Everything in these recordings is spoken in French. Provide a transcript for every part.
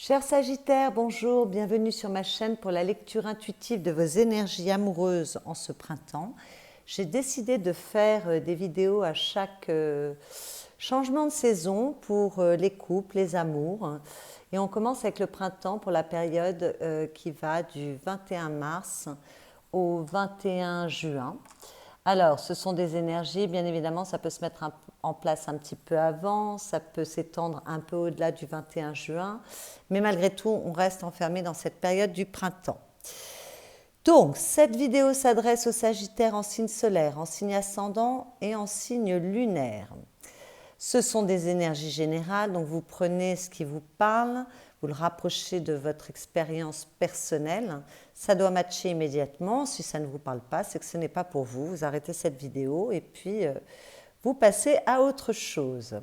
Chers Sagittaires, bonjour, bienvenue sur ma chaîne pour la lecture intuitive de vos énergies amoureuses en ce printemps. J'ai décidé de faire des vidéos à chaque changement de saison pour les couples, les amours. Et on commence avec le printemps pour la période qui va du 21 mars au 21 juin. Alors, ce sont des énergies, bien évidemment, ça peut se mettre en place un petit peu avant, ça peut s'étendre un peu au-delà du 21 juin, mais malgré tout, on reste enfermé dans cette période du printemps. Donc, cette vidéo s'adresse aux Sagittaires en signe solaire, en signe ascendant et en signe lunaire. Ce sont des énergies générales, donc vous prenez ce qui vous parle, vous le rapprochez de votre expérience personnelle. Ça doit matcher immédiatement. Si ça ne vous parle pas, c'est que ce n'est pas pour vous. Vous arrêtez cette vidéo et puis vous passez à autre chose.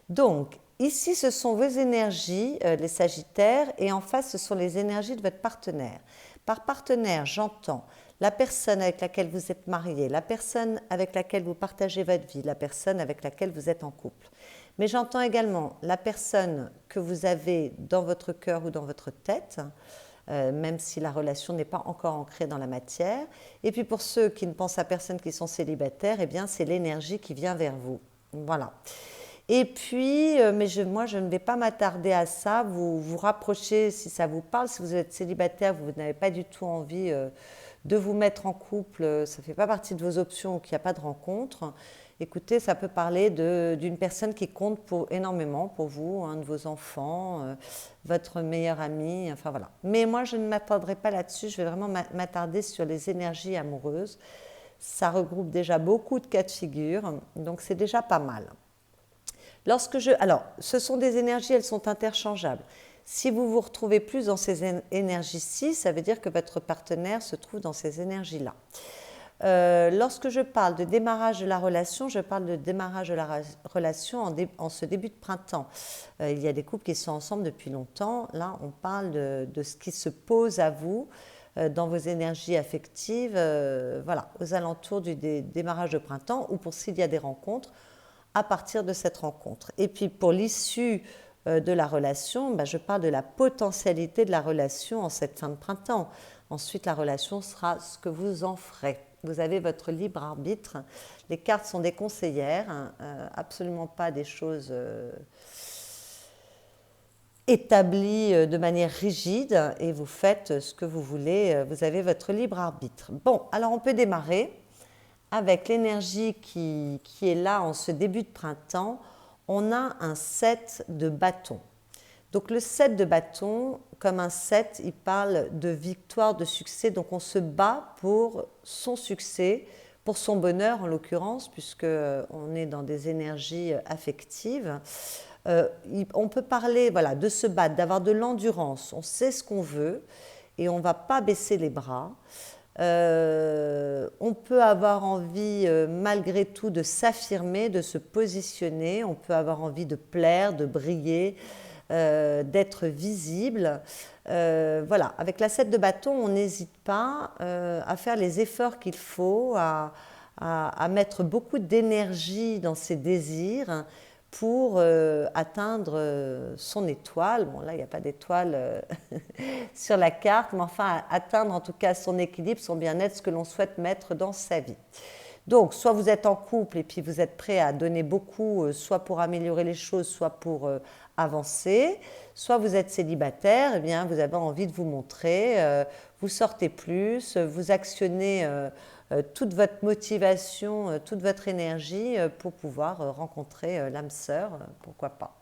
Donc, ici, ce sont vos énergies, les Sagittaires, et en face, ce sont les énergies de votre partenaire. Par partenaire, j'entends la personne avec laquelle vous êtes marié, la personne avec laquelle vous partagez votre vie, la personne avec laquelle vous êtes en couple. Mais j'entends également la personne que vous avez dans votre cœur ou dans votre tête, même si la relation n'est pas encore ancrée dans la matière. Et puis pour ceux qui ne pensent à personne, qui sont célibataires, eh bien c'est l'énergie qui vient vers vous. Voilà. Et puis, moi je ne vais pas m'attarder à ça, vous vous rapprochez si ça vous parle. Si vous êtes célibataire, vous n'avez pas du tout envie de vous mettre en couple, ça ne fait pas partie de vos options ou qu'il n'y a pas de rencontre. Écoutez, ça peut parler d'une personne qui compte énormément pour vous, un de vos enfants, votre meilleur ami, enfin voilà. Mais moi, je ne m'attarderai pas là-dessus, je vais vraiment m'attarder sur les énergies amoureuses. Ça regroupe déjà beaucoup de cas de figure, donc c'est déjà pas mal. Alors, ce sont des énergies, elles sont interchangeables. Si vous vous retrouvez plus dans ces énergies-ci, ça veut dire que votre partenaire se trouve dans ces énergies-là. Lorsque je parle de démarrage de la relation, je parle de démarrage de la relation en ce début de printemps. Il y a des couples qui sont ensemble depuis longtemps. Là, on parle de ce qui se pose à vous dans vos énergies affectives, voilà, aux alentours du démarrage de printemps ou pour s'il y a des rencontres, à partir de cette rencontre. Et puis pour l'issue de la relation, je parle de la potentialité de la relation en cette fin de printemps. Ensuite, la relation sera ce que vous en ferez. Vous avez votre libre arbitre. Les cartes sont des conseillères, absolument pas des choses établies de manière rigide, et vous faites ce que vous voulez. Vous avez votre libre arbitre. Bon, alors on peut démarrer avec l'énergie qui est là en ce début de printemps. On a un 7 de bâton. Donc le 7 de bâton, comme un 7, il parle de victoire, de succès. Donc on se bat pour son succès, pour son bonheur en l'occurrence, puisqu'on est dans des énergies affectives. On peut parler de se battre, d'avoir de l'endurance. On sait ce qu'on veut et on ne va pas baisser les bras. On peut avoir envie malgré tout de s'affirmer, de se positionner. On peut avoir envie de plaire, de briller, d'être visible. Voilà, avec la 7 de bâton, on n'hésite pas à faire les efforts qu'il faut, à mettre beaucoup d'énergie dans ses désirs pour atteindre son étoile. Bon, là, il n'y a pas d'étoile sur la carte, mais enfin, atteindre en tout cas son équilibre, son bien-être, ce que l'on souhaite mettre dans sa vie. Donc, soit vous êtes en couple et puis vous êtes prêt à donner beaucoup, soit pour améliorer les choses, soit pour avancer. Soit vous êtes célibataire, et bien vous avez envie de vous montrer, vous sortez plus, vous actionnez toute votre motivation, toute votre énergie pour pouvoir rencontrer l'âme sœur, pourquoi pas.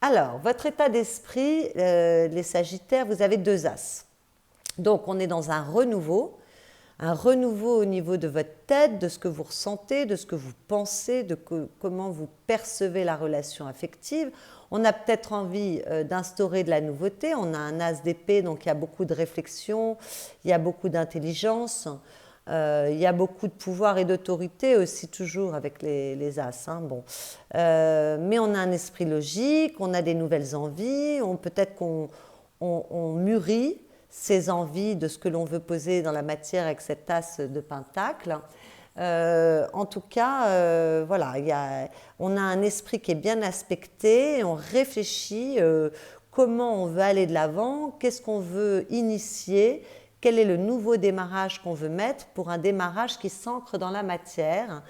Alors, votre état d'esprit, les Sagittaires, vous avez 2 as. Donc, on est dans un renouveau au niveau de votre tête, de ce que vous ressentez, de ce que vous pensez, comment vous percevez la relation affective. On a peut-être envie d'instaurer de la nouveauté. On a un as d'épée, donc il y a beaucoup de réflexion, il y a beaucoup d'intelligence, il y a beaucoup de pouvoir et d'autorité aussi, toujours avec les as. Bon. Mais on a un esprit logique, on a des nouvelles envies, peut-être qu'on mûrit ses envies de ce que l'on veut poser dans la matière avec cet as de pentacle. En tout cas, voilà, on a un esprit qui est bien aspecté, on réfléchit comment on veut aller de l'avant, qu'est-ce qu'on veut initier, quel est le nouveau démarrage qu'on veut mettre pour un démarrage qui s'ancre dans la matière,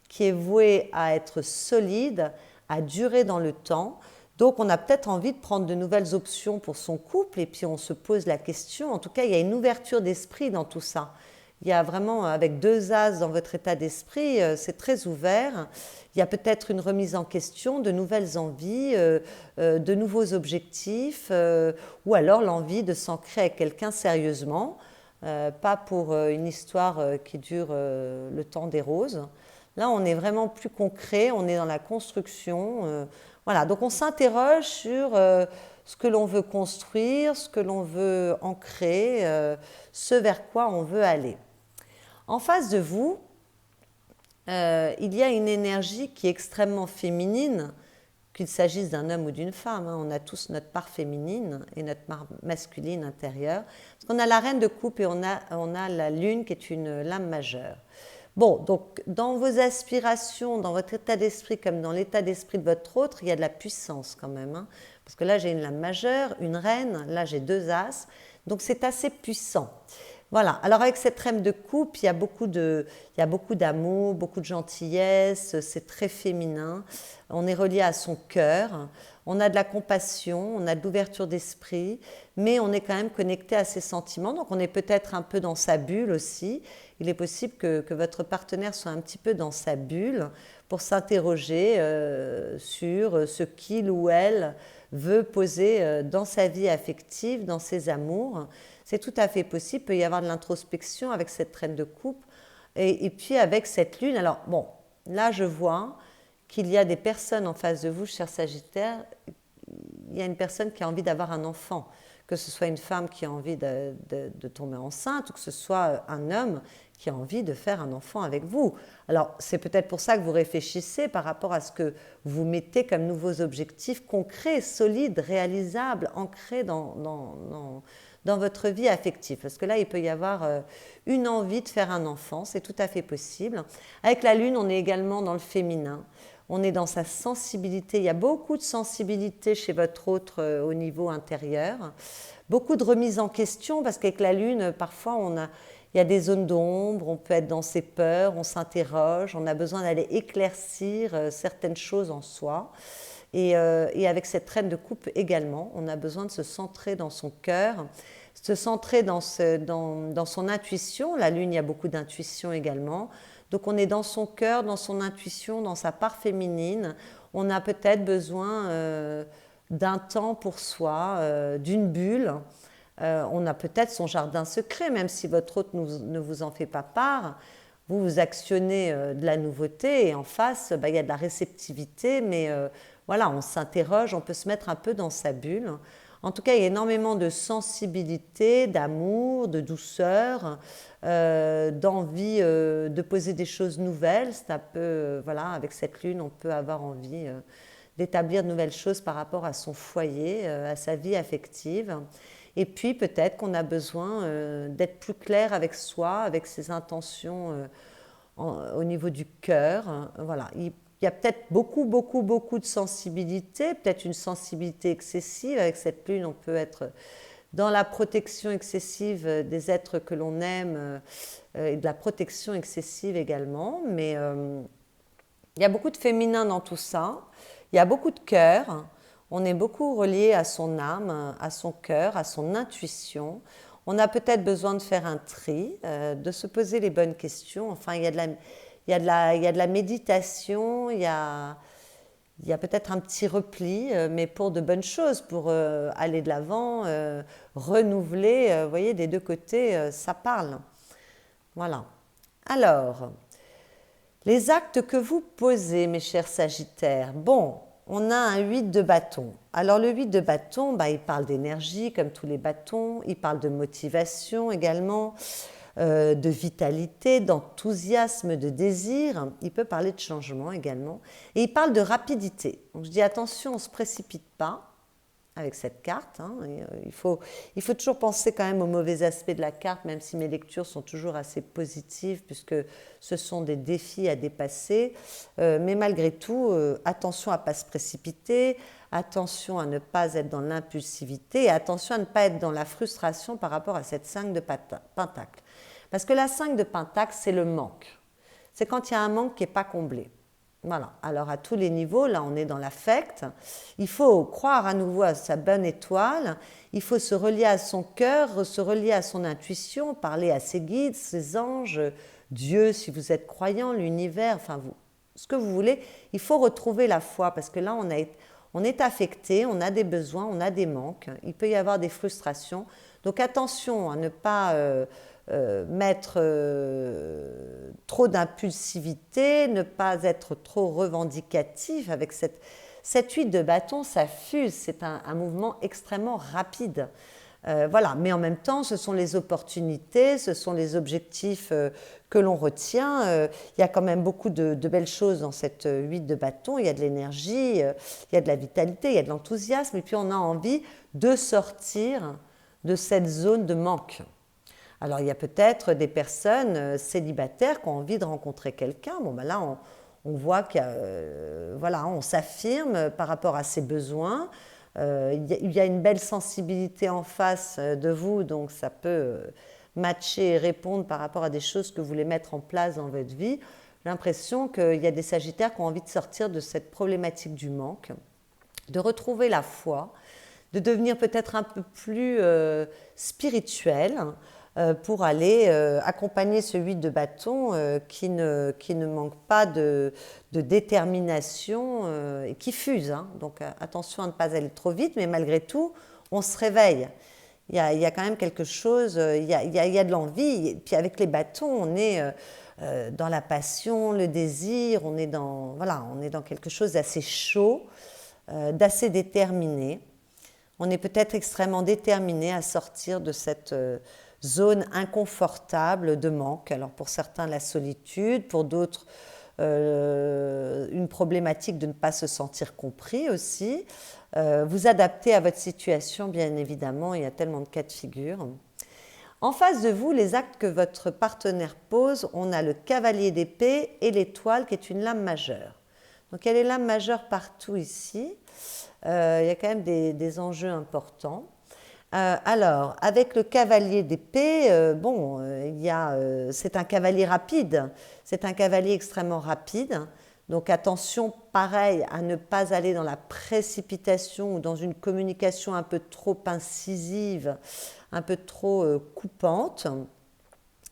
qui est voué à être solide, à durer dans le temps. Donc on a peut-être envie de prendre de nouvelles options pour son couple et puis on se pose la question. En tout cas, il y a une ouverture d'esprit dans tout ça. Il y a vraiment, avec 2 as dans votre état d'esprit, c'est très ouvert. Il y a peut-être une remise en question, de nouvelles envies, de nouveaux objectifs, ou alors l'envie de s'ancrer avec quelqu'un sérieusement, pas pour une histoire qui dure le temps des roses. Là, on est vraiment plus concret, on est dans la construction. Voilà, donc on s'interroge sur ce que l'on veut construire, ce que l'on veut ancrer, ce vers quoi on veut aller. En face de vous, il y a une énergie qui est extrêmement féminine, qu'il s'agisse d'un homme ou d'une femme. On a tous notre part féminine et notre part masculine intérieure. Parce qu'on a la reine de coupe et on a la lune qui est une lame majeure. Bon, donc dans vos aspirations, dans votre état d'esprit comme dans l'état d'esprit de votre autre, il y a de la puissance quand même. Parce que là, j'ai une lame majeure, une reine, là, j'ai 2 as. Donc c'est assez puissant. Voilà, alors avec cette reine de coupe, il y a beaucoup d'amour, beaucoup de gentillesse, c'est très féminin, on est relié à son cœur, on a de la compassion, on a de l'ouverture d'esprit, mais on est quand même connecté à ses sentiments, donc on est peut-être un peu dans sa bulle aussi. Il est possible que votre partenaire soit un petit peu dans sa bulle pour s'interroger sur ce qu'il ou elle veut poser dans sa vie affective, dans ses amours. C'est tout à fait possible, il peut y avoir de l'introspection avec cette reine de coupe et puis avec cette lune. Alors bon, là je vois qu'il y a des personnes en face de vous, cher Sagittaire, il y a une personne qui a envie d'avoir un enfant, que ce soit une femme qui a envie de tomber enceinte ou que ce soit un homme qui a envie de faire un enfant avec vous. Alors c'est peut-être pour ça que vous réfléchissez par rapport à ce que vous mettez comme nouveaux objectifs concrets, solides, réalisables, ancrés dans votre vie affective. Parce que là, il peut y avoir une envie de faire un enfant, c'est tout à fait possible. Avec la lune, on est également dans le féminin. On est dans sa sensibilité. Il y a beaucoup de sensibilité chez votre autre au niveau intérieur. Beaucoup de remise en question, parce qu'avec la lune, parfois, il y a des zones d'ombre, on peut être dans ses peurs, on s'interroge, on a besoin d'aller éclaircir certaines choses en soi. Et avec cette reine de coupe également, on a besoin de se centrer dans son cœur, se centrer dans son intuition. La lune, il y a beaucoup d'intuition également. Donc on est dans son cœur, dans son intuition, dans sa part féminine. On a peut-être besoin d'un temps pour soi, d'une bulle. On a peut-être son jardin secret, même si votre hôte ne vous en fait pas part. Vous actionnez de la nouveauté et en face, il y a de la réceptivité, mais voilà, on s'interroge, on peut se mettre un peu dans sa bulle. En tout cas, il y a énormément de sensibilité, d'amour, de douceur, d'envie de poser des choses nouvelles. C'est un peu, voilà, avec cette lune, on peut avoir envie d'établir de nouvelles choses par rapport à son foyer, à sa vie affective. Et puis peut-être qu'on a besoin d'être plus clair avec soi, avec ses intentions au niveau du cœur. Voilà. Il y a peut-être beaucoup de sensibilité, peut-être une sensibilité excessive. Avec cette lune, on peut être dans la protection excessive des êtres que l'on aime et de la protection excessive également. Mais il y a beaucoup de féminin dans tout ça. Il y a beaucoup de cœur. On est beaucoup relié à son âme, à son cœur, à son intuition. On a peut-être besoin de faire un tri, de se poser les bonnes questions. Enfin, il y a de la méditation, il y a peut-être un petit repli, mais pour de bonnes choses, pour aller de l'avant, renouveler. Vous voyez, des deux côtés, ça parle. Voilà. Alors, les actes que vous posez, mes chers Sagittaires. Bon, on a un 8 de bâton. Alors le 8 de bâton, il parle d'énergie comme tous les bâtons, il parle de motivation également, de vitalité, d'enthousiasme, de désir. Il peut parler de changement également. Et il parle de rapidité. Donc je dis attention, on ne se précipite pas avec cette carte. Hein. Il faut toujours penser quand même aux mauvais aspects de la carte, même si mes lectures sont toujours assez positives, puisque ce sont des défis à dépasser. Mais malgré tout, attention à ne pas se précipiter, attention à ne pas être dans l'impulsivité, et attention à ne pas être dans la frustration par rapport à cette 5 de Pentacle. Parce que la 5 de Pentacle, c'est le manque. C'est quand il y a un manque qui n'est pas comblé. Voilà, alors à tous les niveaux, là on est dans l'affect, il faut croire à nouveau à sa bonne étoile, il faut se relier à son cœur, se relier à son intuition, parler à ses guides, ses anges, Dieu si vous êtes croyant, l'univers, enfin vous, ce que vous voulez, il faut retrouver la foi parce que là on est affecté, on a des besoins, on a des manques, il peut y avoir des frustrations, donc attention à ne pas mettre trop d'impulsivité, ne pas être trop revendicatif. Avec cette 8 de bâton, ça fuse, c'est un mouvement extrêmement rapide. Voilà, mais en même temps, ce sont les opportunités, ce sont les objectifs que l'on retient. Il y a quand même beaucoup de belles choses dans cette 8 de bâton. Il y a de l'énergie, il y a de la vitalité, il y a de l'enthousiasme, et puis on a envie de sortir de cette zone de manque. Alors, il y a peut-être des personnes célibataires qui ont envie de rencontrer quelqu'un. Bon, ben là, on voit qu'il y a, voilà, on s'affirme par rapport à ses besoins. Il y a une belle sensibilité en face de vous, donc ça peut matcher et répondre par rapport à des choses que vous voulez mettre en place dans votre vie. J'ai l'impression qu'il y a des Sagittaires qui ont envie de sortir de cette problématique du manque, de retrouver la foi, de devenir peut-être un peu plus spirituel, pour aller accompagner ce 8 de bâton qui ne manque pas de détermination et qui fuse. Hein. Donc attention à ne pas aller trop vite, mais malgré tout, on se réveille. Il y a quand même quelque chose, il y a de l'envie. Et puis avec les bâtons, on est dans la passion, le désir, on est dans quelque chose d'assez chaud, d'assez déterminé. On est peut-être extrêmement déterminé à sortir de cette zone inconfortable de manque. Alors pour certains la solitude, pour d'autres une problématique de ne pas se sentir compris aussi. Vous adaptez à votre situation bien évidemment, il y a tellement de cas de figure. En face de vous, les actes que votre partenaire pose, on a le cavalier d'épée et l'étoile qui est une lame majeure. Donc il y a les lames majeures partout ici, il y a quand même des enjeux importants. Alors, avec le cavalier d'épée, c'est un cavalier rapide, c'est un cavalier extrêmement rapide. Donc attention, pareil, à ne pas aller dans la précipitation ou dans une communication un peu trop incisive, un peu trop coupante.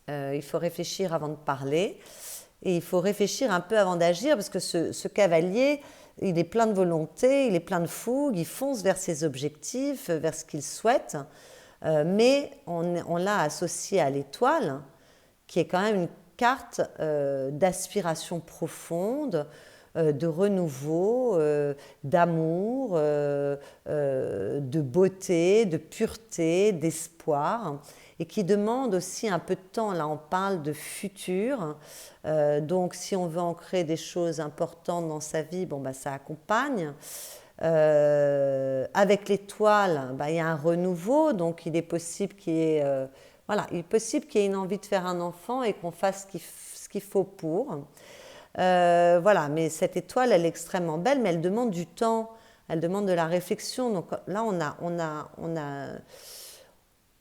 Il faut réfléchir avant de parler et il faut réfléchir un peu avant d'agir parce que ce cavalier, il est plein de volonté, il est plein de fougue, il fonce vers ses objectifs, vers ce qu'il souhaite, mais on l'a associé à l'étoile, qui est quand même une carte d'aspiration profonde, de renouveau, d'amour, de beauté, de pureté, d'espoir, et qui demande aussi un peu de temps. Là, on parle de futur. Donc, si on veut ancrer des choses importantes dans sa vie, ça accompagne. Avec l'étoile, il y a un renouveau, donc il est possible qu'il y ait, une envie de faire un enfant et qu'on fasse ce qu'il faut pour. Mais cette étoile, elle est extrêmement belle, mais elle demande du temps, elle demande de la réflexion. Donc là,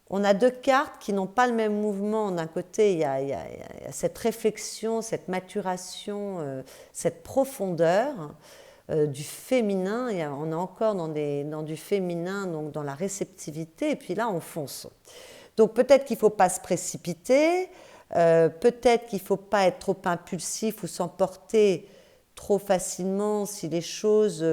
on a deux cartes qui n'ont pas le même mouvement. D'un côté, il y a cette réflexion, cette maturation, cette profondeur du féminin. On est encore dans du féminin, donc dans la réceptivité, et puis là, on fonce. Donc peut-être qu'il ne faut pas se précipiter, peut-être qu'il ne faut pas être trop impulsif ou s'emporter trop facilement si les choses...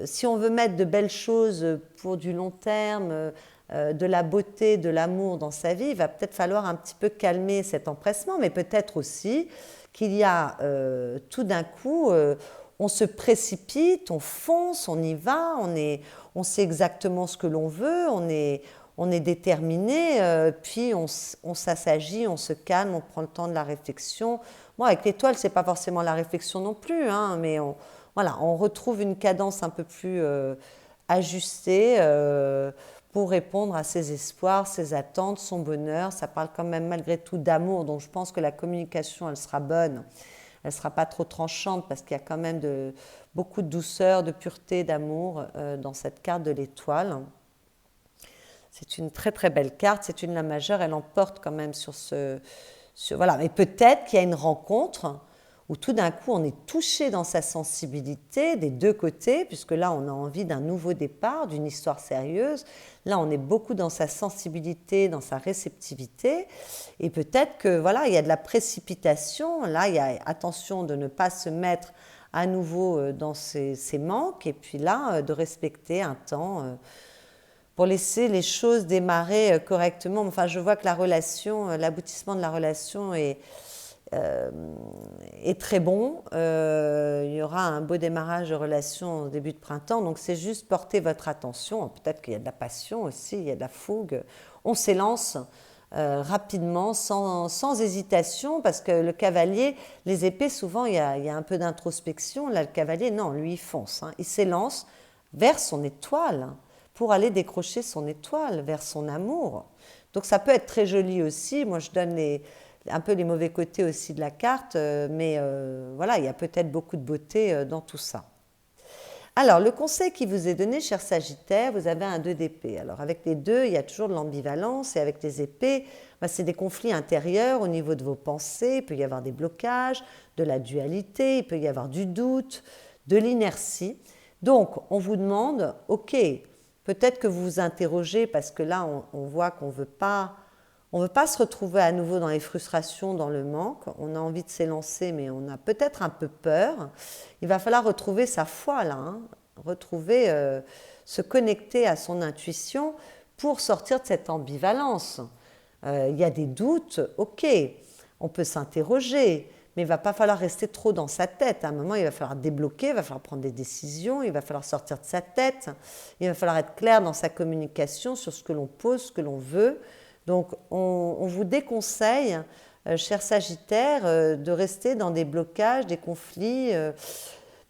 si on veut mettre de belles choses pour du long terme, de la beauté, de l'amour dans sa vie, il va peut-être falloir un petit peu calmer cet empressement, mais peut-être aussi qu'il y a tout d'un coup, on se précipite, on fonce, on y va, on sait exactement ce que l'on veut, on est déterminé, puis on s'assagit, on se calme, on prend le temps de la réflexion. Bon, avec l'étoile, ce n'est pas forcément la réflexion non plus, hein, mais on retrouve une cadence un peu plus ajuster pour répondre à ses espoirs, ses attentes, son bonheur. Ça parle quand même malgré tout d'amour, donc je pense que la communication, elle sera bonne. Elle ne sera pas trop tranchante parce qu'il y a quand même beaucoup de douceur, de pureté, d'amour dans cette carte de l'étoile. C'est une très très belle carte, c'est une la majeure, elle emporte quand même voilà. Mais peut-être qu'il y a une rencontre où tout d'un coup on est touché dans sa sensibilité des deux côtés, puisque là on a envie d'un nouveau départ, d'une histoire sérieuse. Là on est beaucoup dans sa sensibilité, dans sa réceptivité, et peut-être que voilà, il y a de la précipitation. Là il y a attention de ne pas se mettre à nouveau dans ses manques, et puis là de respecter un temps pour laisser les choses démarrer correctement. Enfin, je vois que la relation, l'aboutissement de la relation est très bon. Il y aura un beau démarrage de relation au début de printemps. Donc, c'est juste porter votre attention. Peut-être qu'il y a de la passion aussi, il y a de la fougue. On s'élance rapidement, sans hésitation, parce que le cavalier, les épées, souvent, il y a un peu d'introspection. Là, le cavalier, non, lui, il fonce. Il s'élance vers son étoile pour aller décrocher son étoile, vers son amour. Donc ça peut être très joli aussi. Moi, je donne un peu les mauvais côtés aussi de la carte, mais voilà, il y a peut-être beaucoup de beauté dans tout ça. Alors, le conseil qui vous est donné, cher Sagittaire, vous avez un 2 d'épée. Alors, avec les deux, il y a toujours de l'ambivalence, et avec les épées, c'est des conflits intérieurs au niveau de vos pensées. Il peut y avoir des blocages, de la dualité, il peut y avoir du doute, de l'inertie. Donc, on vous demande, ok, peut-être que vous vous interrogez parce que là, on voit qu'on ne veut pas se retrouver à nouveau dans les frustrations, dans le manque. On a envie de s'élancer, mais on a peut-être un peu peur. Il va falloir retrouver sa foi là, retrouver, se connecter à son intuition pour sortir de cette ambivalence. Il y a des doutes, ok, on peut s'interroger, mais il ne va pas falloir rester trop dans sa tête. À un moment, il va falloir débloquer, il va falloir prendre des décisions, il va falloir sortir de sa tête, il va falloir être clair dans sa communication sur ce que l'on pose, ce que l'on veut. Donc, on vous déconseille, cher Sagittaire, de rester dans des blocages, des conflits,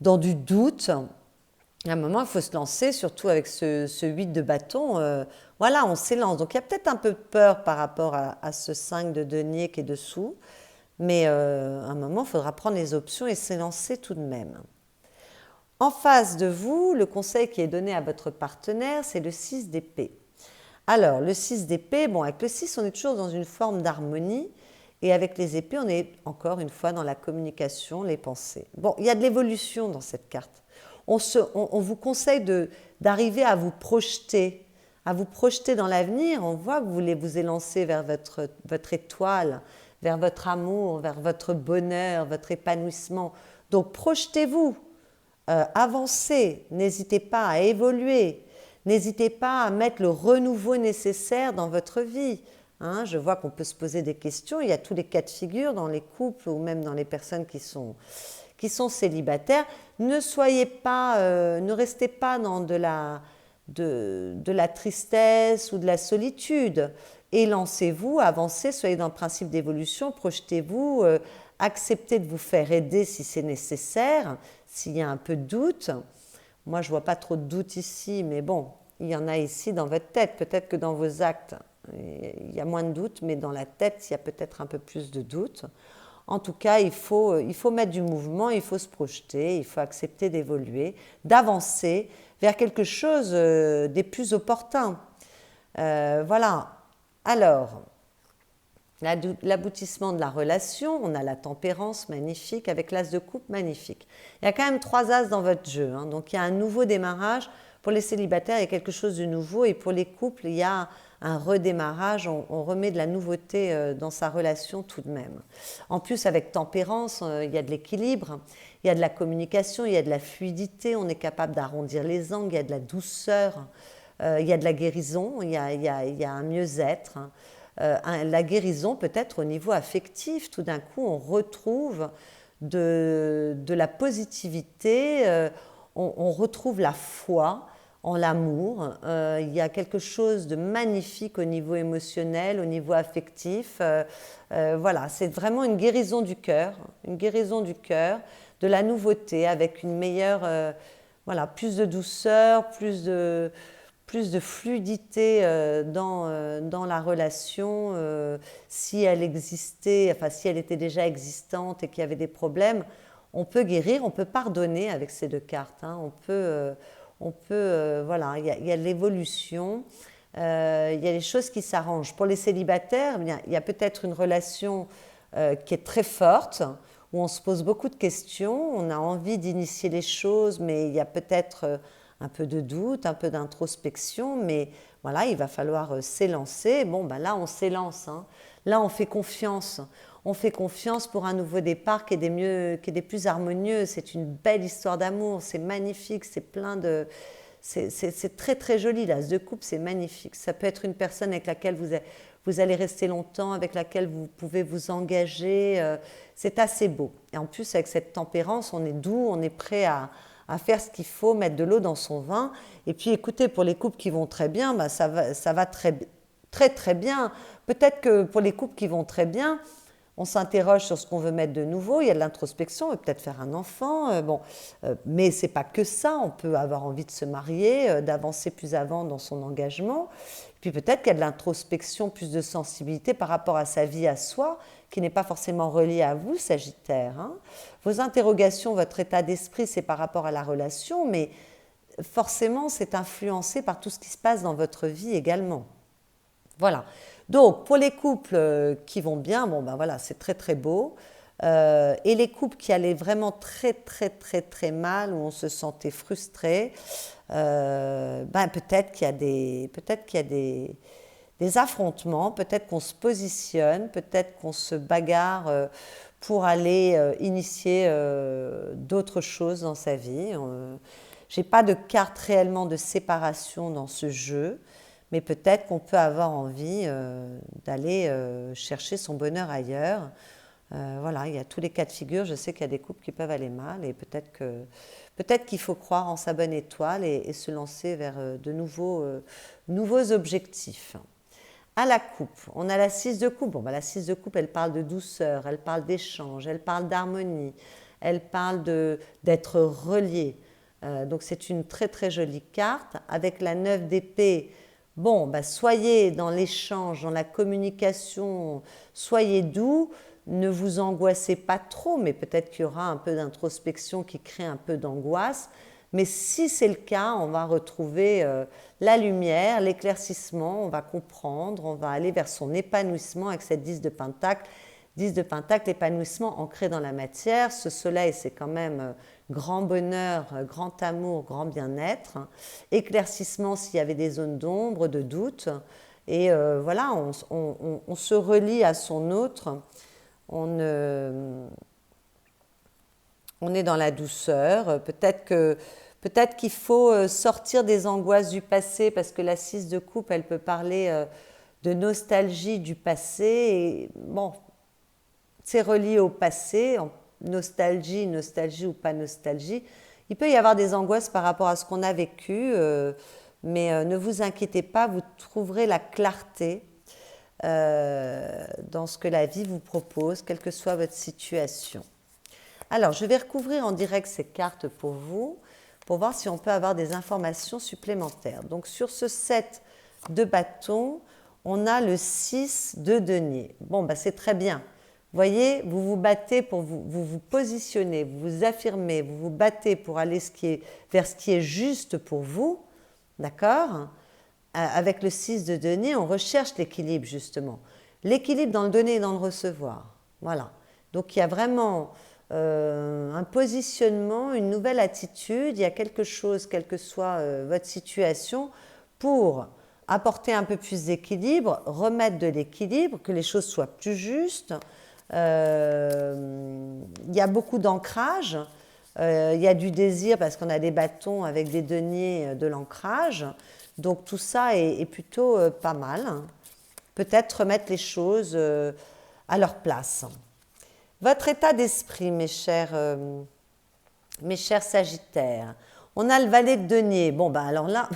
dans du doute. À un moment, il faut se lancer, surtout avec ce 8 de bâton. Voilà, on s'élance. Donc, il y a peut-être un peu de peur par rapport à ce 5 de denier qui est dessous. Mais à un moment, il faudra prendre les options et s'élancer tout de même. En face de vous, le conseil qui est donné à votre partenaire, c'est le 6 d'épée. Alors, le 6 d'épée, bon, avec le 6, on est toujours dans une forme d'harmonie. Et avec les épées, on est encore une fois dans la communication, les pensées. Bon, il y a de l'évolution dans cette carte. On vous conseille d'arriver à vous projeter dans l'avenir. On voit que vous voulez vous élancer vers votre étoile, vers votre amour, vers votre bonheur, votre épanouissement. Donc projetez-vous, avancez, n'hésitez pas à évoluer, n'hésitez pas à mettre le renouveau nécessaire dans votre vie. Je vois qu'on peut se poser des questions, il y a tous les cas de figure dans les couples ou même dans les personnes qui sont célibataires. Ne restez pas dans de la tristesse ou de la solitude. Élancez-vous, avancez, soyez dans le principe d'évolution, projetez-vous, acceptez de vous faire aider si c'est nécessaire, s'il y a un peu de doute. Moi, je ne vois pas trop de doute ici, mais bon, il y en a ici dans votre tête. Peut-être que dans vos actes, il y a moins de doute, mais dans la tête, il y a peut-être un peu plus de doute. En tout cas, il faut mettre du mouvement, il faut se projeter, il faut accepter d'évoluer, d'avancer vers quelque chose des plus opportuns. Voilà. Alors, l'aboutissement de la relation, on a la tempérance magnifique avec l'as de coupe magnifique. Il y a quand même 3 as dans votre jeu, donc il y a un nouveau démarrage. Pour les célibataires, il y a quelque chose de nouveau, et pour les couples, il y a un redémarrage, on remet de la nouveauté dans sa relation tout de même. En plus, avec tempérance, il y a de l'équilibre, il y a de la communication, il y a de la fluidité, on est capable d'arrondir les angles, il y a de la douceur, il y a de la guérison, il y a un mieux-être. La guérison peut-être au niveau affectif, tout d'un coup on retrouve de la positivité, on retrouve la foi en l'amour, il y a quelque chose de magnifique au niveau émotionnel, au niveau affectif. Voilà, c'est vraiment une guérison du cœur, de la nouveauté avec une meilleure voilà, plus de douceur, plus de fluidité dans la relation. Si elle existait, enfin si elle était déjà existante et qu'il y avait des problèmes, on peut guérir, on peut pardonner avec ces deux cartes, hein. Voilà, il y a de l'évolution, il y a des choses qui s'arrangent. Pour les célibataires, eh bien, il y a peut-être une relation qui est très forte, où on se pose beaucoup de questions, on a envie d'initier les choses, mais il y a peut-être un peu de doute, un peu d'introspection, mais voilà, il va falloir s'élancer. Bon, ben là, on s'élance, hein. Là, on fait confiance. On fait confiance pour un nouveau départ qui est des plus harmonieux. C'est une belle histoire d'amour, c'est magnifique, c'est plein de... C'est très très joli, l'as de coupe, c'est magnifique. Ça peut être une personne avec laquelle vous allez rester longtemps, avec laquelle vous pouvez vous engager. C'est assez beau. Et en plus, avec cette tempérance, on est doux, on est prêt à faire ce qu'il faut, mettre de l'eau dans son vin. Et puis écoutez, pour les couples qui vont très bien, bah, ça va très très très bien. Peut-être que pour les couples qui vont très bien, on s'interroge sur ce qu'on veut mettre de nouveau, il y a de l'introspection, on veut peut-être faire un enfant, mais c'est pas que ça, on peut avoir envie de se marier, d'avancer plus avant dans son engagement, puis peut-être qu'il y a de l'introspection, plus de sensibilité par rapport à sa vie à soi, qui n'est pas forcément reliée à vous, Sagittaire, hein. Vos interrogations, votre état d'esprit, c'est par rapport à la relation, mais forcément, c'est influencé par tout ce qui se passe dans votre vie également. Voilà. Donc, pour les couples qui vont bien, bon, ben voilà, c'est très très beau. Et les couples qui allaient vraiment très très très très mal, où on se sentait frustré, ben peut-être qu'il y a des affrontements, peut-être qu'on se positionne, peut-être qu'on se bagarre pour aller initier d'autres choses dans sa vie. Je n'ai pas de carte réellement de séparation dans ce jeu, mais peut-être qu'on peut avoir envie d'aller chercher son bonheur ailleurs. Voilà, il y a tous les cas de figure. Je sais qu'il y a des couples qui peuvent aller mal et peut-être qu'il faut croire en sa bonne étoile et se lancer vers de nouveaux objectifs. À la coupe, on a la 6 de coupe. Bon, ben, la 6 de coupe, elle parle de douceur, elle parle d'échange, elle parle d'harmonie, elle parle d'être relié. Donc c'est une très très jolie carte. Avec la 9 d'épée, bon, bah, soyez dans l'échange, dans la communication, soyez doux, ne vous angoissez pas trop, mais peut-être qu'il y aura un peu d'introspection qui crée un peu d'angoisse. Mais si c'est le cas, on va retrouver la lumière, l'éclaircissement, on va comprendre, on va aller vers son épanouissement avec cette 10 de Pentacle. 10 de Pentacle, épanouissement ancré dans la matière. Ce soleil, c'est quand même grand bonheur, grand amour, grand bien-être. Éclaircissement s'il y avait des zones d'ombre, de doute. Et voilà, on se relie à son autre. On est dans la douceur. Peut-être qu'il faut sortir des angoisses du passé, parce que la 6 de coupe, elle peut parler de nostalgie du passé. Et bon, c'est relié au passé, nostalgie ou pas nostalgie. Il peut y avoir des angoisses par rapport à ce qu'on a vécu, mais ne vous inquiétez pas, vous trouverez la clarté dans ce que la vie vous propose, quelle que soit votre situation. Alors, je vais recouvrir en direct ces cartes pour vous, pour voir si on peut avoir des informations supplémentaires. Donc, sur ce set de bâtons, on a le 6 de denier. Bon, bah, c'est très bien. Vous voyez, vous vous battez pour vous positionnez, vous vous affirmez, vous vous battez pour aller vers ce qui est juste pour vous, d'accord? Avec le 6 de denier, on recherche l'équilibre justement. L'équilibre dans le donner et dans le recevoir. Voilà. Donc il y a vraiment un positionnement, une nouvelle attitude, il y a quelque chose, quelle que soit votre situation, pour apporter un peu plus d'équilibre, remettre de l'équilibre, que les choses soient plus justes. Il y a beaucoup d'ancrage, il y a du désir parce qu'on a des bâtons avec des deniers, de l'ancrage. Donc tout ça est plutôt pas mal. Peut-être remettre les choses à leur place. Votre état d'esprit, mes chers Sagittaires. On a le valet de denier. Bon, ben alors là,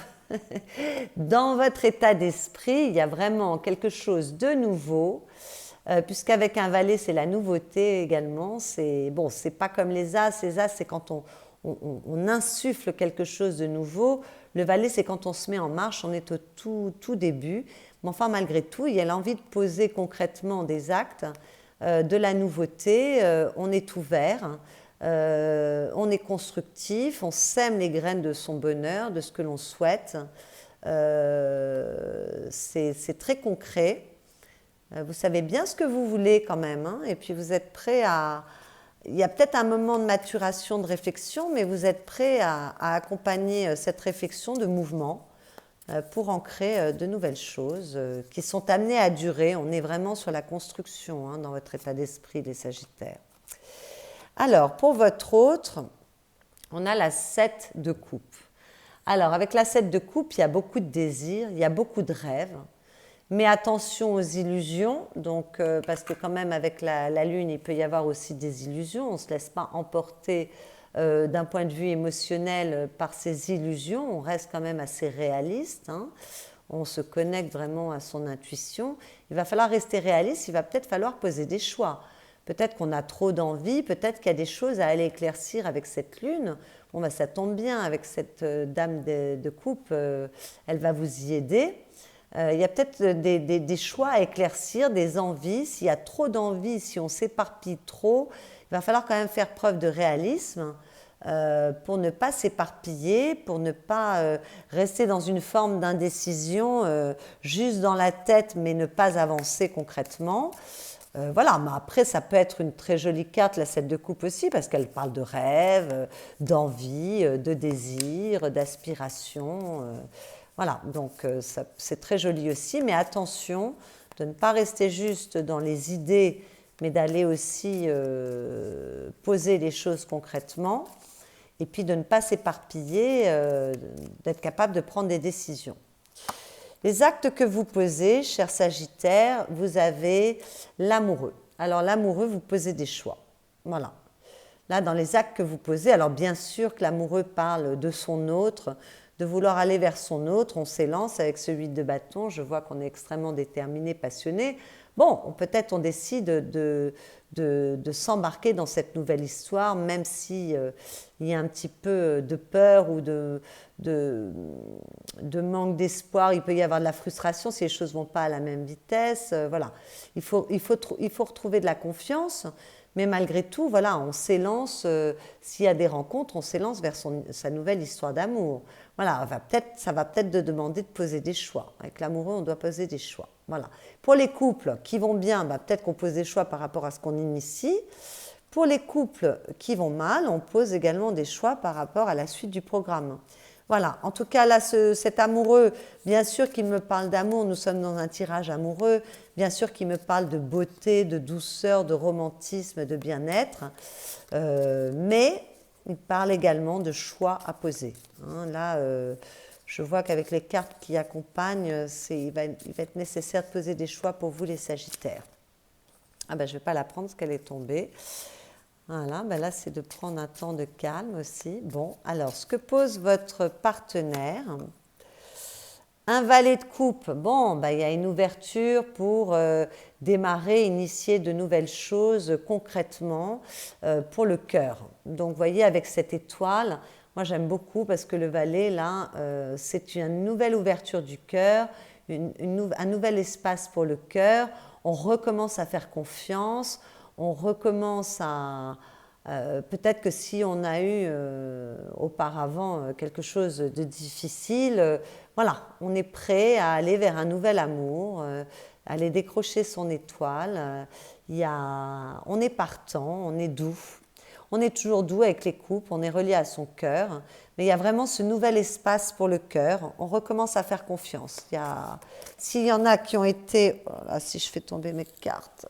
dans votre état d'esprit, il y a vraiment quelque chose de nouveau. Puisqu'avec un valet, c'est la nouveauté également. C'est bon, c'est pas comme les as. Les as, c'est quand on on insuffle quelque chose de nouveau. Le valet, c'est quand on se met en marche, on est au tout début. Mais enfin, malgré tout, il y a l'envie de poser concrètement des actes, de la nouveauté, on est ouvert, on est constructif, on sème les graines de son bonheur, de ce que l'on souhaite. C'est très concret. Vous savez bien ce que vous voulez quand même, hein, et puis vous êtes prêt à... Il y a peut-être un moment de maturation, de réflexion, mais vous êtes prêt à accompagner cette réflexion de mouvement pour ancrer de nouvelles choses qui sont amenées à durer. On est vraiment sur la construction, hein, dans votre état d'esprit, les Sagittaires. Alors, pour votre autre, on a la 7 de coupe. Alors, avec la 7 de coupe, il y a beaucoup de désirs, il y a beaucoup de rêves. Mais attention aux illusions, donc, parce que quand même avec la Lune, il peut y avoir aussi des illusions. On ne se laisse pas emporter d'un point de vue émotionnel par ces illusions. On reste quand même assez réaliste, hein. On se connecte vraiment à son intuition. Il va falloir rester réaliste, il va peut-être falloir poser des choix. Peut-être qu'on a trop d'envie, peut-être qu'il y a des choses à aller éclaircir avec cette Lune. Bon, bah, ça tombe bien, avec cette dame de coupe, elle va vous y aider. Il y a peut-être des choix à éclaircir, des envies. S'il y a trop d'envies, si on s'éparpille trop, il va falloir quand même faire preuve de réalisme pour ne pas s'éparpiller, pour ne pas rester dans une forme d'indécision juste dans la tête, mais ne pas avancer concrètement. Voilà, mais après, ça peut être une très jolie carte, la 7 de coupe aussi, parce qu'elle parle de rêve, d'envie, de désir, d'aspiration. Voilà, donc c'est très joli aussi, mais attention de ne pas rester juste dans les idées, mais d'aller aussi poser les choses concrètement, et puis de ne pas s'éparpiller, d'être capable de prendre des décisions. Les actes que vous posez, chers Sagittaires, vous avez l'amoureux. Alors l'amoureux, vous posez des choix. Voilà. Là, dans les actes que vous posez, alors bien sûr que l'amoureux parle de son autre, de vouloir aller vers son autre, on s'élance avec ce 8 de bâton, je vois qu'on est extrêmement déterminé, passionné. Bon, peut-être on décide de s'embarquer dans cette nouvelle histoire, même si il y a un petit peu de peur ou de manque d'espoir, il peut y avoir de la frustration si les choses ne vont pas à la même vitesse. Voilà, il faut retrouver de la confiance. Mais malgré tout, voilà, on s'élance, s'il y a des rencontres, on s'élance vers sa nouvelle histoire d'amour. Voilà, ça va peut-être demander de poser des choix. Avec l'amoureux, on doit poser des choix. Voilà. Pour les couples qui vont bien, peut-être qu'on pose des choix par rapport à ce qu'on initie. Pour les couples qui vont mal, on pose également des choix par rapport à la suite du programme. Voilà, en tout cas, là, cet amoureux, bien sûr qu'il me parle d'amour, nous sommes dans un tirage amoureux, bien sûr qu'il me parle de beauté, de douceur, de romantisme, de bien-être, mais il parle également de choix à poser. Hein, là, je vois qu'avec les cartes qui accompagnent, il va être nécessaire de poser des choix pour vous, les Sagittaires. Ah ben, je ne vais pas la prendre parce qu'elle est tombée. Voilà, ben là, c'est de prendre un temps de calme aussi. Bon, alors, ce que pose votre partenaire, un valet de coupe, bon, ben, il y a une ouverture pour démarrer, initier de nouvelles choses concrètement pour le cœur. Donc, vous voyez, avec cette étoile, moi, j'aime beaucoup parce que le valet, là, c'est une nouvelle ouverture du cœur, un nouvel espace pour le cœur. On recommence à faire confiance. On recommence à... peut-être que si on a eu auparavant quelque chose de difficile, voilà, on est prêt à aller vers un nouvel amour, aller décrocher son étoile. On est partant, on est doux. On est toujours doux avec les couples, on est relié à son cœur. Mais il y a vraiment ce nouvel espace pour le cœur. On recommence à faire confiance. S'il y en a qui ont été... Oh là, si je fais tomber mes cartes...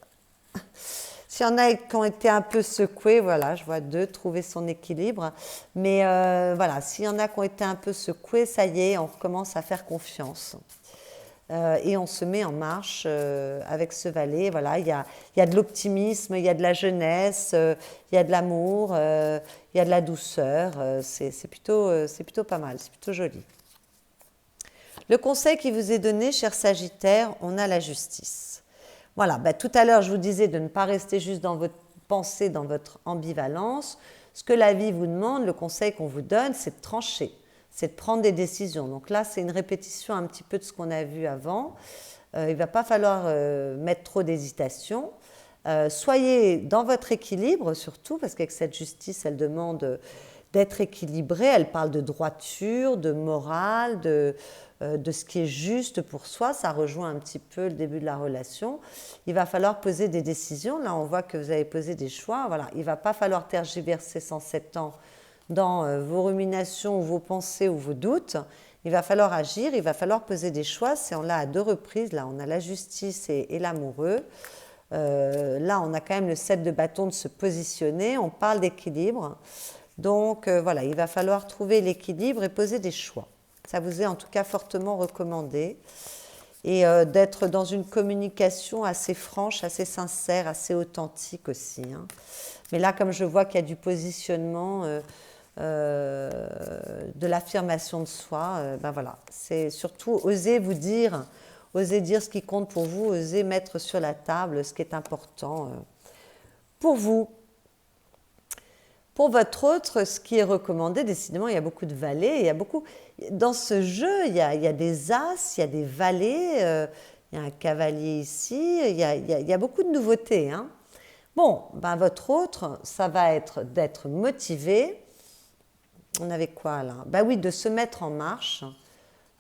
S'il y en a qui ont été un peu secoués, voilà, je vois 2, trouver son équilibre. Mais voilà, s'il y en a qui ont été un peu secoués, ça y est, on recommence à faire confiance. Et on se met en marche avec ce valet. Voilà, il y a de l'optimisme, il y a de la jeunesse, il y a de l'amour, il y a de la douceur. C'est plutôt pas mal, c'est plutôt joli. Le conseil qui vous est donné, cher Sagittaire, on a la justice. Voilà, tout à l'heure, je vous disais de ne pas rester juste dans votre pensée, dans votre ambivalence. Ce que la vie vous demande, le conseil qu'on vous donne, c'est de trancher, c'est de prendre des décisions. Donc là, c'est une répétition un petit peu de ce qu'on a vu avant. Il ne va pas falloir mettre trop d'hésitation. Soyez dans votre équilibre surtout, parce qu'avec cette justice, elle demande d'être équilibrée. Elle parle de droiture, de morale, de ce qui est juste pour soi. Ça rejoint un petit peu le début de la relation. Il va falloir poser des décisions. Là, on voit que vous avez posé des choix. Voilà. Il ne va pas falloir tergiverser 107 ans dans vos ruminations ou vos pensées ou vos doutes. Il va falloir agir, il va falloir poser des choix. On l'a à 2 reprises. Là, on a la justice et l'amoureux. Là, on a quand même le 7 de bâton de se positionner. On parle d'équilibre. Donc, voilà, il va falloir trouver l'équilibre et poser des choix. Ça vous est en tout cas fortement recommandé. Et d'être dans une communication assez franche, assez sincère, assez authentique aussi. Hein. Mais là, comme je vois qu'il y a du positionnement, de l'affirmation de soi, ben voilà. C'est surtout oser vous dire, oser dire ce qui compte pour vous, oser mettre sur la table ce qui est important pour vous. Pour votre autre, ce qui est recommandé, décidément, il y a beaucoup de valets. Il y a beaucoup, dans ce jeu, il y a des as, il y a des valets, il y a un cavalier ici, il y a beaucoup de nouveautés. Hein. Bon, ben votre autre, ça va être d'être motivé. On avait quoi là? Ben oui, de se mettre en marche,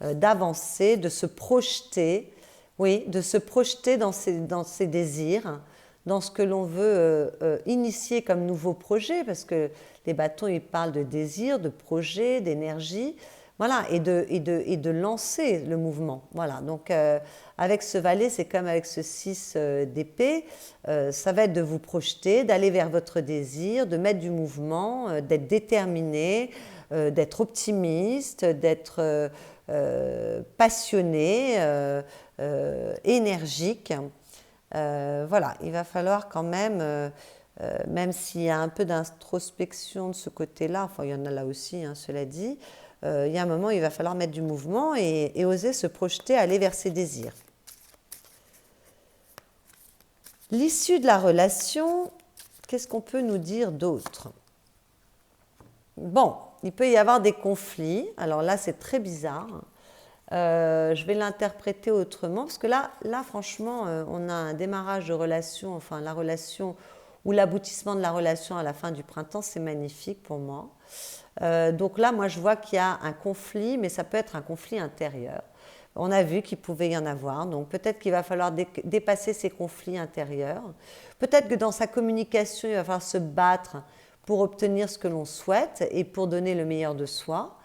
d'avancer, de se projeter. Oui, de se projeter dans ses désirs, dans ce que l'on veut initier comme nouveau projet, parce que les bâtons, ils parlent de désir, de projet, d'énergie, voilà, et de lancer le mouvement. Voilà, donc avec ce valet, c'est comme avec ce 6 d'épée, ça va être de vous projeter, d'aller vers votre désir, de mettre du mouvement, d'être déterminé, d'être optimiste, d'être passionné, énergique. Voilà, il va falloir quand même, s'il y a un peu d'introspection de ce côté-là, enfin il y en a là aussi, hein, cela dit, il y a un moment, il va falloir mettre du mouvement et oser se projeter, aller vers ses désirs. L'issue de la relation, qu'est-ce qu'on peut nous dire d'autre? Bon, il peut y avoir des conflits, alors là c'est très bizarre. Je vais l'interpréter autrement, parce que là franchement, on a un démarrage de relation, enfin la relation ou l'aboutissement de la relation à la fin du printemps, c'est magnifique pour moi. Donc là, moi je vois qu'il y a un conflit, mais ça peut être un conflit intérieur. On a vu qu'il pouvait y en avoir, donc peut-être qu'il va falloir dépasser ces conflits intérieurs. Peut-être que dans sa communication, il va falloir se battre pour obtenir ce que l'on souhaite et pour donner le meilleur de soi.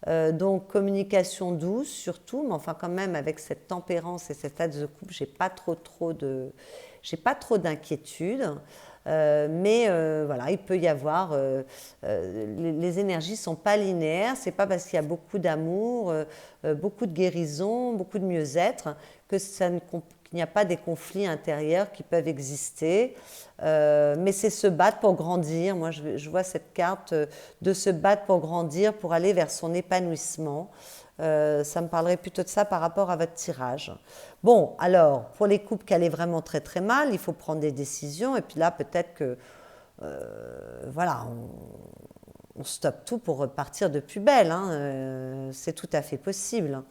Donc communication douce surtout, mais enfin quand même avec cette tempérance et cet axe de coupe, j'ai pas trop d'inquiétude. Mais voilà, il peut y avoir, les énergies ne sont pas linéaires, c'est pas parce qu'il y a beaucoup d'amour, beaucoup de guérison, beaucoup de mieux-être qu'il n'y a pas des conflits intérieurs qui peuvent exister, mais c'est se battre pour grandir. Moi je vois cette carte de se battre pour grandir, pour aller vers son épanouissement. Ça me parlerait plutôt de ça par rapport à votre tirage. Bon, alors, pour les couples qui allaient vraiment très très mal, il faut prendre des décisions. Et puis là, peut-être que, voilà, on stoppe tout pour repartir de plus belle. Hein, c'est tout à fait possible.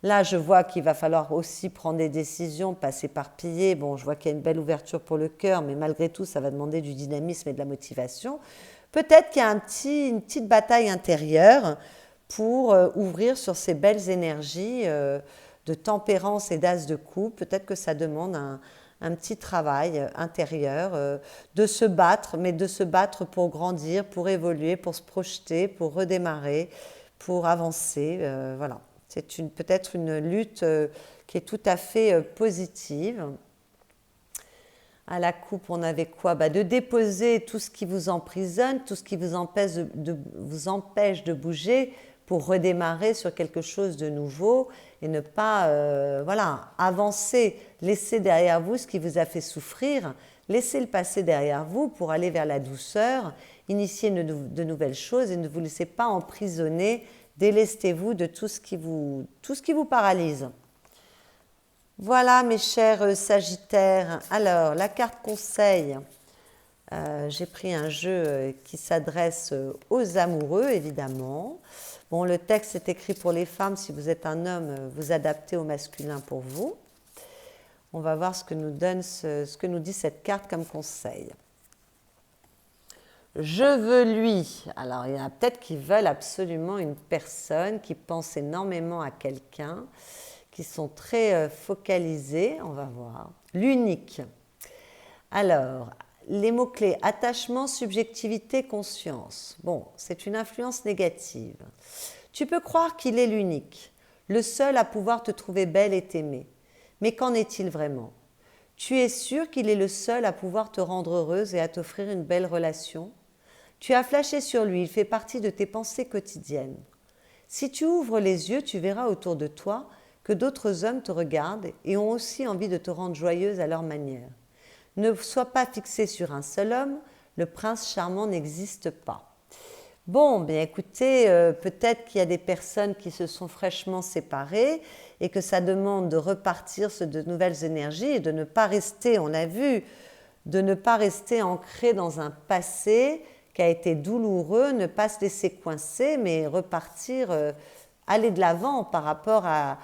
Là, je vois qu'il va falloir aussi prendre des décisions, pas s'éparpiller. Bon, je vois qu'il y a une belle ouverture pour le cœur, mais malgré tout, ça va demander du dynamisme et de la motivation. Peut-être qu'il y a une petite bataille intérieure pour ouvrir sur ces belles énergies de tempérance et d'as de coupe. Peut-être que ça demande un petit travail intérieur, de se battre, mais de se battre pour grandir, pour évoluer, pour se projeter, pour redémarrer, pour avancer. Voilà. C'est peut-être une lutte qui est tout à fait positive. À la coupe, on avait quoi? De déposer tout ce qui vous emprisonne, tout ce qui vous empêche de bouger, pour redémarrer sur quelque chose de nouveau et ne pas avancer, laisser derrière vous ce qui vous a fait souffrir, laissez le passé derrière vous pour aller vers la douceur, initier de nouvelles choses et ne vous laissez pas emprisonner, délestez-vous de tout ce qui vous paralyse. Voilà mes chers Sagittaires. Alors, la carte conseil, J'ai pris un jeu qui s'adresse aux amoureux, évidemment. Bon, le texte est écrit pour les femmes. Si vous êtes un homme, vous adaptez au masculin pour vous. On va voir ce que nous dit cette carte comme conseil. Je veux lui. Alors, il y en a peut-être qui veulent absolument une personne, qui pense énormément à quelqu'un, qui sont très focalisés. On va voir. L'unique. Alors, les mots-clés, attachement, subjectivité, conscience. Bon, c'est une influence négative. Tu peux croire qu'il est l'unique, le seul à pouvoir te trouver belle et t'aimer. Mais qu'en est-il vraiment? Tu es sûr qu'il est le seul à pouvoir te rendre heureuse et à t'offrir une belle relation? Tu as flashé sur lui, il fait partie de tes pensées quotidiennes. Si tu ouvres les yeux, tu verras autour de toi que d'autres hommes te regardent et ont aussi envie de te rendre joyeuse à leur manière. Ne sois pas fixé sur un seul homme, le prince charmant n'existe pas. Bon, bien écoutez, peut-être qu'il y a des personnes qui se sont fraîchement séparées et que ça demande de repartir sur de nouvelles énergies et de ne pas rester, on a vu, de ne pas rester ancré dans un passé qui a été douloureux, ne pas se laisser coincer, mais repartir, aller de l'avant par rapport à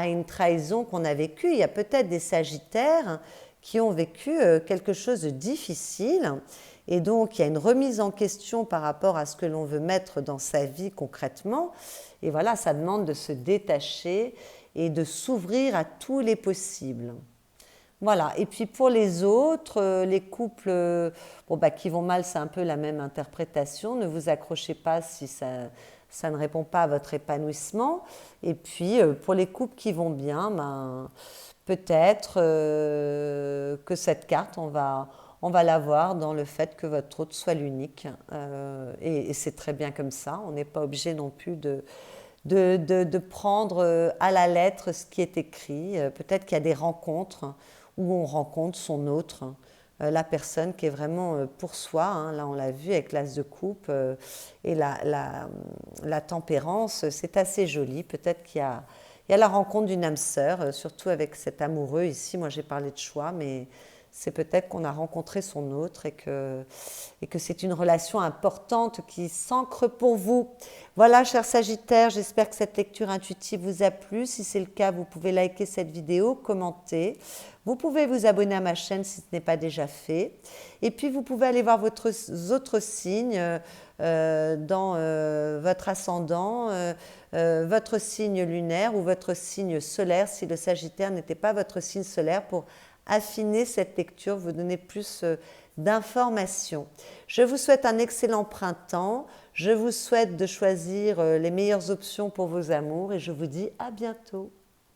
une trahison qu'on a vécue. Il y a peut-être des sagittaires qui ont vécu quelque chose de difficile et donc il y a une remise en question par rapport à ce que l'on veut mettre dans sa vie concrètement et voilà, ça demande de se détacher et de s'ouvrir à tous les possibles. Voilà, et puis pour les autres, les couples qui vont mal, c'est un peu la même interprétation, ne vous accrochez pas si ça ne répond pas à votre épanouissement. Et puis pour les couples qui vont bien, peut-être que cette carte, on va la voir dans le fait que votre autre soit l'unique. Et c'est très bien comme ça. On n'est pas obligé non plus de prendre à la lettre ce qui est écrit. Peut-être qu'il y a des rencontres où on rencontre son autre, la personne qui est vraiment pour soi. Hein. Là, on l'a vu avec l'as de coupe et la tempérance. C'est assez joli. Peut-être qu'il y a la rencontre d'une âme sœur, surtout avec cet amoureux ici. Moi, j'ai parlé de choix, mais c'est peut-être qu'on a rencontré son autre et que c'est une relation importante qui s'ancre pour vous. Voilà, chers Sagittaires, j'espère que cette lecture intuitive vous a plu. Si c'est le cas, vous pouvez liker cette vidéo, commenter. Vous pouvez vous abonner à ma chaîne si ce n'est pas déjà fait. Et puis, vous pouvez aller voir votre autres signes dans votre ascendant, votre signe lunaire ou votre signe solaire si le Sagittaire n'était pas votre signe solaire pour affiner cette lecture, vous donner plus d'informations. Je vous souhaite un excellent printemps. Je vous souhaite de choisir les meilleures options pour vos amours et je vous dis à bientôt.